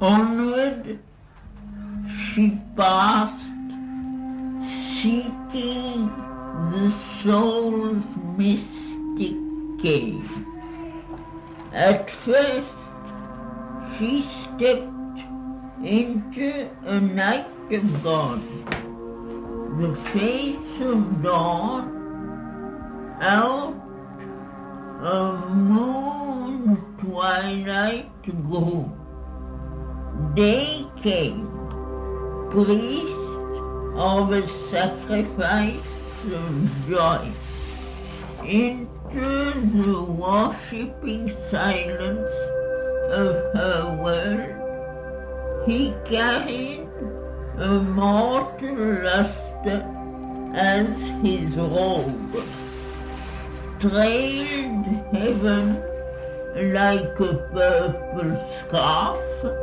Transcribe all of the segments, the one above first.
Onward she passed, seeking the soul's mystic cave. At first she stepped into a night of God, the face of dawn, out of moon twilight grew. Day came, priest of a sacrifice of joy. Into the worshipping silence of her world, he carried a mortal luster as his robe, trailed heaven like a purple scarf,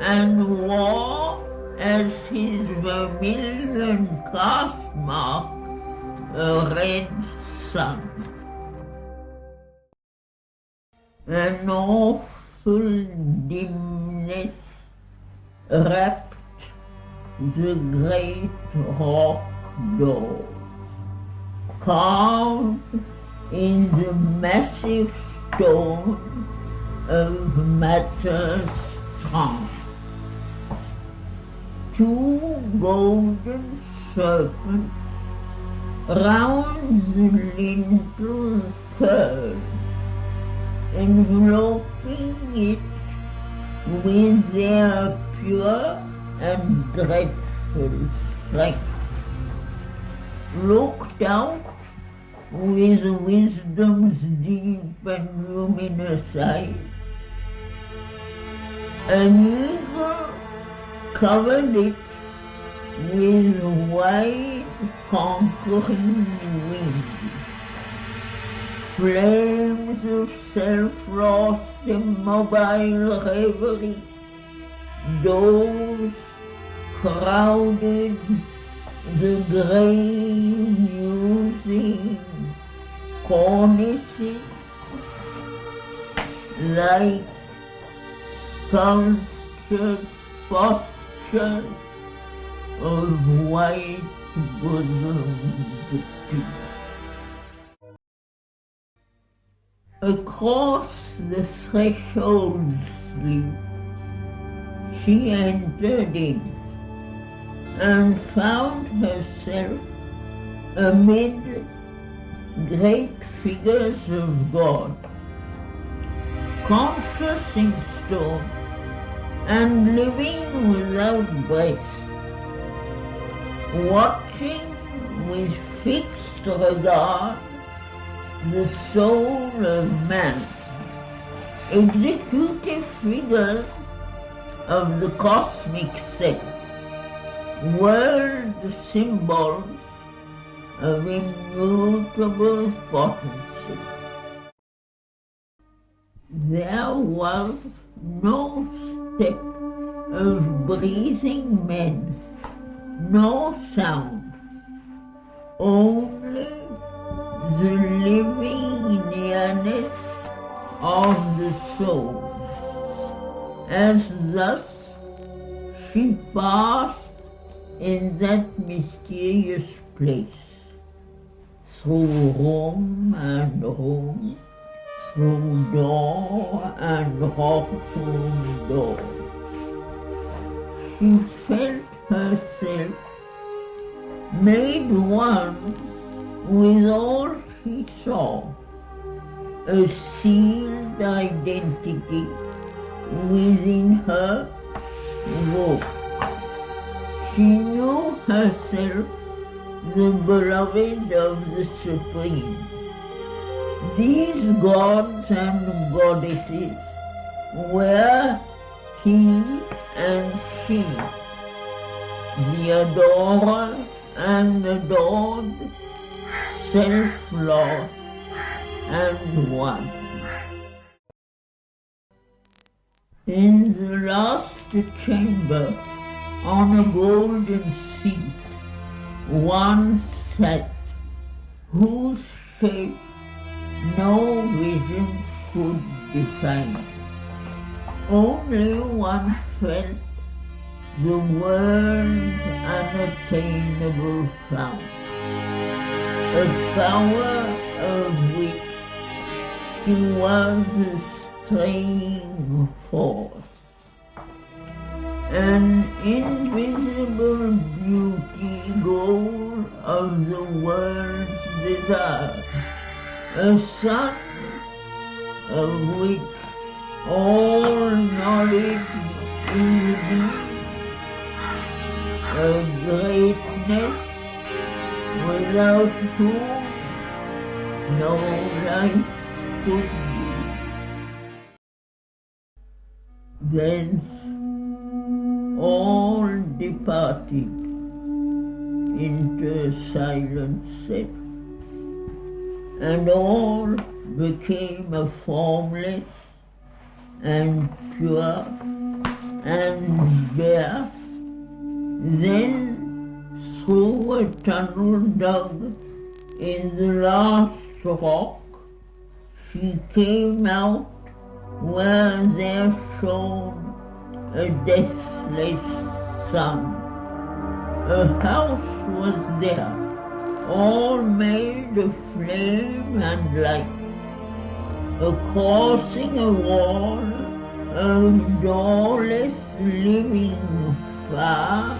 and wore as his vermilion caste mark a red sun. An awful dimness wrapped the great rock door, carved in the massive stone of matter's trunk. Two golden serpents round the lintel curled, enveloping it with their pure and dreadful strength, looked out with wisdom's deep and luminous eyes. An eagle covered it with wide conquering wings. Flames of self-lost immobile reverie, doves crowded the grey musing cornices like sculptured postures of white bosomed peace. Across the threshold sleep she entered in and found herself amid great figures of God, conscious in stone and living without breath, watching with fixed regard the soul of man, executive figures of the cosmic set, world symbols of immutable potency. There was no step of breathing men, no sound, only the living nearness of the soul, as thus she passed in that mysterious place, through room and room, through door and rock-hewn door. She felt herself made one with all she saw, a sealed identity within her woke. She knew herself the beloved of the Supreme. These gods and goddesses were he and she, the adorer and adored, self-lost and one. In the last chamber, on a golden seat, one sat, whose shape no vision could define. only one felt the world's unattainable sound, a power of which he was the staying force, an invisible beauty goal of the world's desire, a sun of which all knowledge is deep, a greatness without whom no life could be. Thence all departed into a silent set, and all became a formless and pure and bare. Then through a tunnel dug in the last rock, she came out where there shone a deathless sun. A house was there, all made of flame and light, crossing a wall of doorless living fire.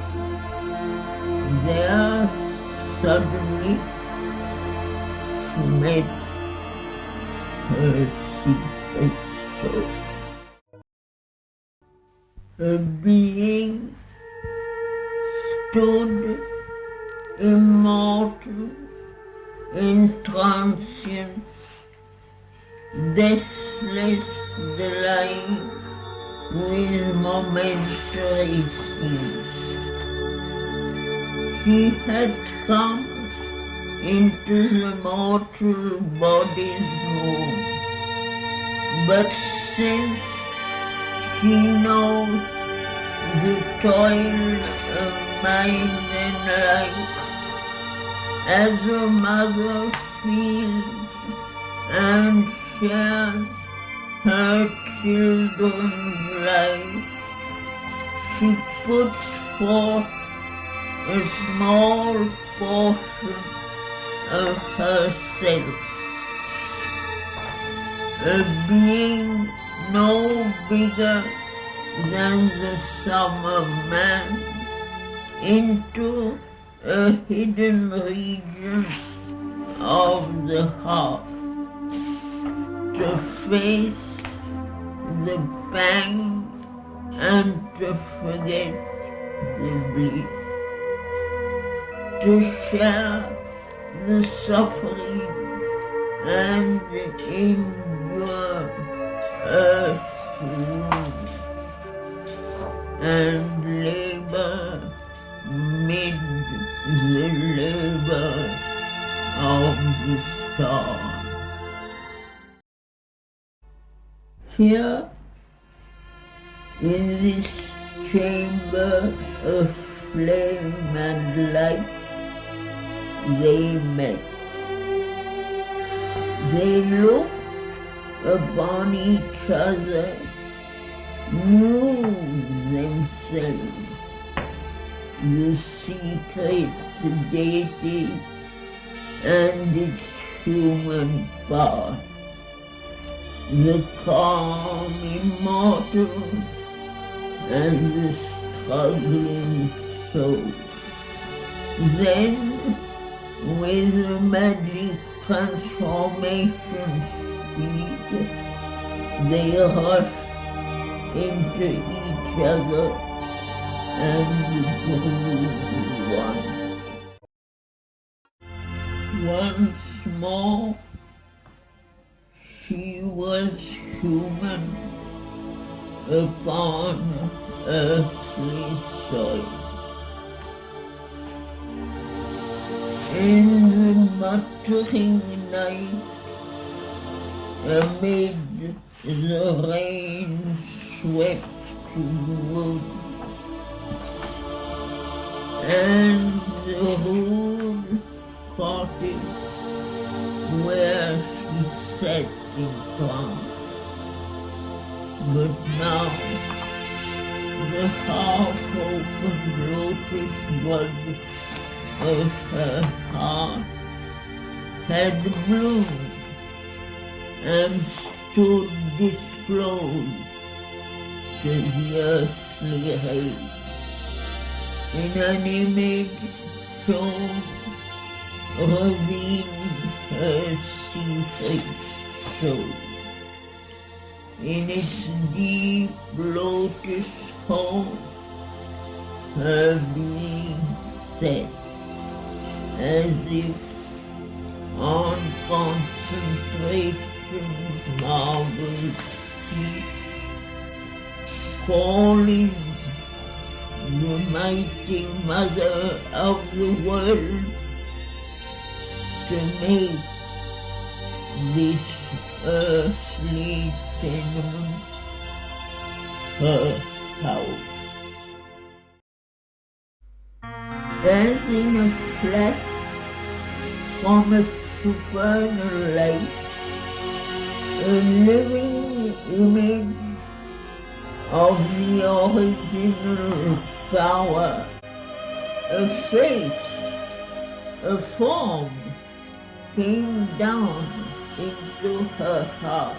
There suddenly she met her secret soul. A being stood immortal in transient, deathless delight with momentary things. She had come into the mortal body's room, but since she knows the toil of mind and life, as a mother feels and shares her children's life, she puts forth a small portion of herself, a being no bigger than the sum of man, into a hidden region of the heart, to face the pang and to forget the bliss, to share the suffering and endure earth's wounds, and labor mid the labor of the stars. Here, in this chamber of flame and light, they met. They looked upon each other, knew themselves, the secret deity and its human part, the calm immortal and the struggling soul. Then, with a magic transformation speed, they rushed into each other and grew one. Once more, she was human upon earthly soil. In the muttering night, amid the rain-swept wood, and the rude cottage where she sat in trance, but now the half-open lotus bud of her heart had bloomed and stood disclosed to the earthly eye in an image shown revealed her sea-faced soul. In its deep lotus home, her being set, as if on concentration's marble seat, calling the mighty mother of the world to make this earthly tenement her house. As in a flash from a supernal light, a living image of the original power, a face, a form came down into her heart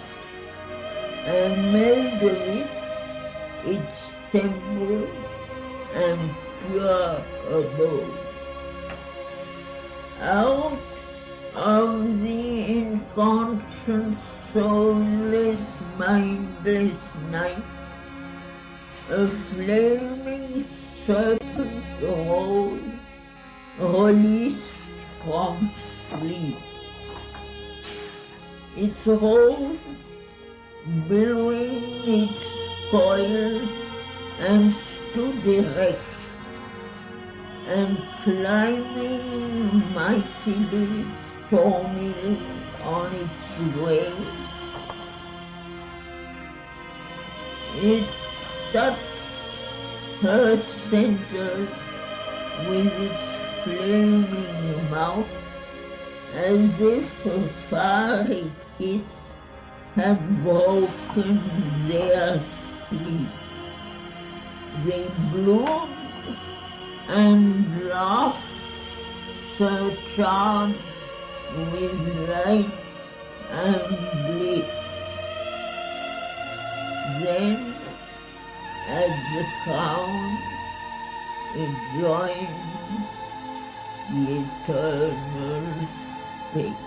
and made of it its temple and pure abode. Out of the inconscient, soulless, mindless night, a flaming serpent arose, released from sleep. It rose, billowing its coils, and stood erect, and climbing mightily, stormily on its way. It touched her center with its flaming mouth, as if a fiery kiss had broken their sleep. They bloomed and laughed, surcharged with light and bliss. Then, at the crown, it joined the eternal space.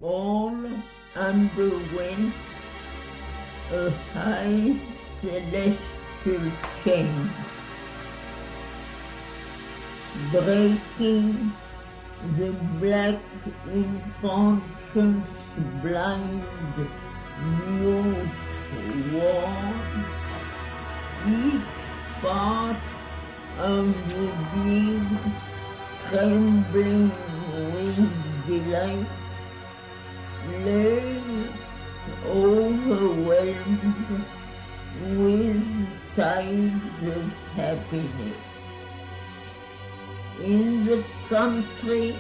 All underwent a high celestial change, breaking the black inconscience blind mute wall. Each part of the being trembling with delight, learn overwhelmed with tides of happiness. In the country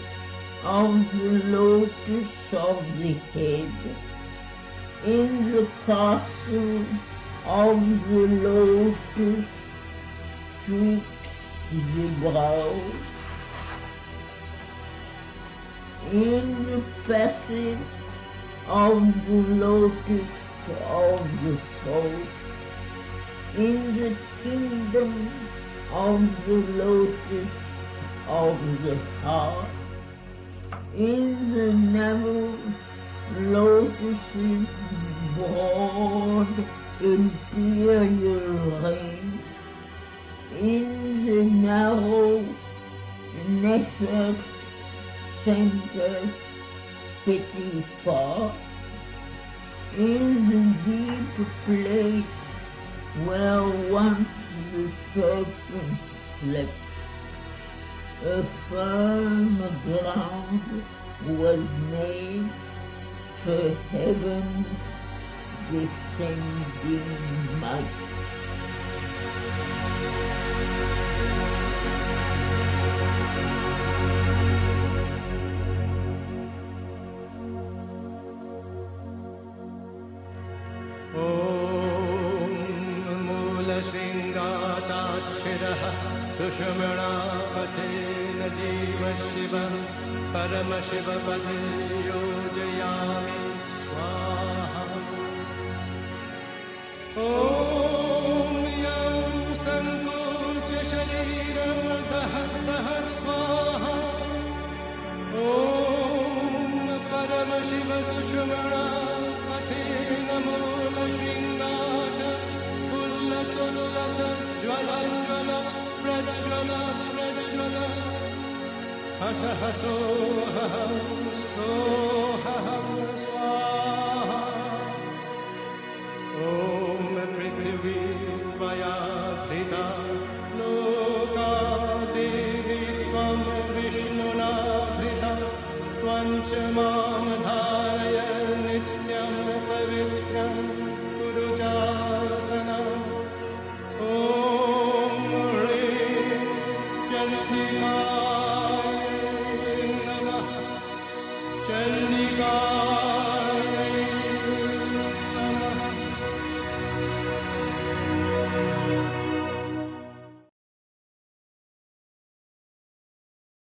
of the lotus of the head, in the castle of the lotus streaks the brow, in the passage of the lotus of the soul, in the kingdom of the lotus of the heart, in the narrow lotus's broad imperial reign, in the narrow network center pity far, in the deep place where once the serpent slept, a firm ground was made for heaven's descending might. सुषुम्णापतेन जीव शिव परमशिव पदे योजयामि स्वाहा। ॐ यं सङ्कोच शरीरं दह दह स्वाहा। ॐ परमशिव सुषुम्णापतेन मूलशृङ्गार उल्लसोल्लस ज्वल ज्वल प्रज्वल प्रज्वल हस हसो हः